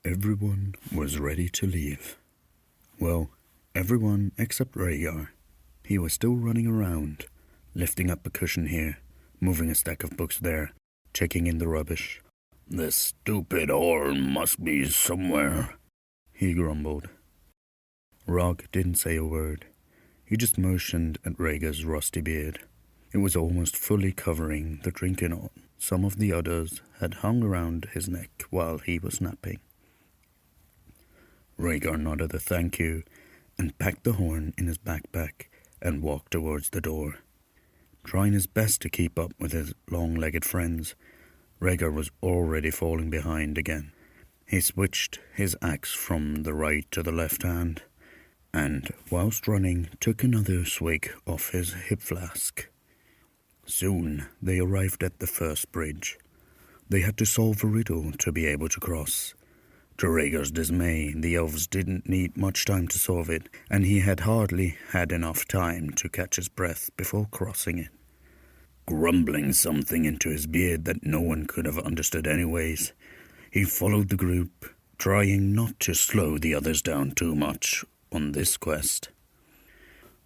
Everyone was ready to leave. Well, everyone except Rhaegar. He was still running around, lifting up a cushion here, moving a stack of books there, checking in the rubbish. "This stupid whore must be somewhere," he grumbled. Rog didn't say a word. He just motioned at Rhaegar's rusty beard. It was almost fully covering the drinking horn. Some of the others had hung around his neck while he was napping. Rhaegar nodded a thank you and packed the horn in his backpack and walked towards the door. Trying his best to keep up with his long-legged friends, Rhaegar was already falling behind again. He switched his axe from the right to the left hand, and whilst running took another swig off his hip flask. Soon they arrived at the first bridge. They had to solve a riddle to be able to cross. To Rhaegar's dismay, the elves didn't need much time to solve it, and he had hardly had enough time to catch his breath before crossing it. Grumbling something into his beard that no one could have understood anyways, he followed the group, trying not to slow the others down too much on this quest.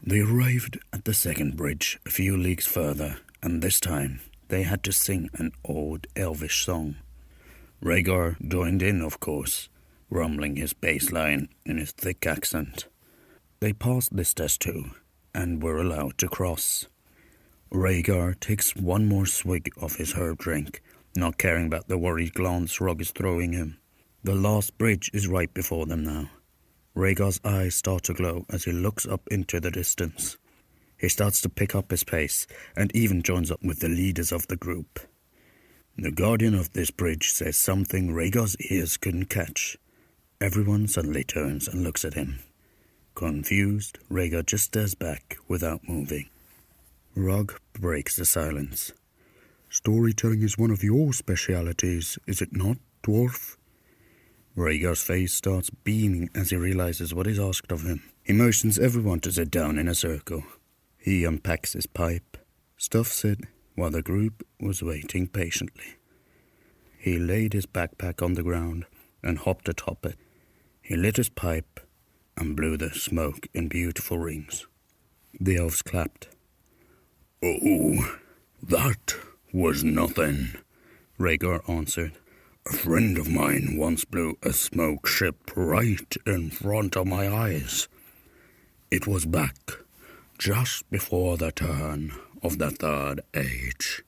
They arrived at the second bridge a few leagues further, and this time they had to sing an old elvish song. Rhaegar joined in, of course, rumbling his bass line in his thick accent. They passed this test too, and were allowed to cross. Rhaegar takes one more swig of his herb drink, not caring about the worried glance Rog is throwing him. The last bridge is right before them now. Rhaegar's eyes start to glow as he looks up into the distance. He starts to pick up his pace, and even joins up with the leaders of the group. The guardian of this bridge says something Rhaegar's ears couldn't catch. Everyone suddenly turns and looks at him. Confused, Rhaegar just stares back without moving. Rog breaks the silence. "Storytelling is one of your specialities, is it not, dwarf?" Rhaegar's face starts beaming as he realizes what is asked of him. He motions everyone to sit down in a circle. He unpacks his pipe, stuffs it, while the group was waiting patiently. He laid his backpack on the ground and hopped atop it. He lit his pipe and blew the smoke in beautiful rings. The elves clapped. "Oh, that was nothing," Rhaegar answered. "A friend of mine once blew a smoke ship right in front of my eyes. It was back just before the turn of the Third Age."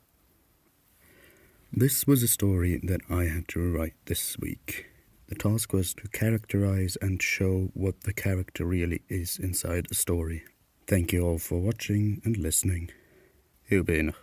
This was a story that I had to write this week. The task was to characterize and show what the character really is inside a story. Thank you all for watching and listening. Hubin.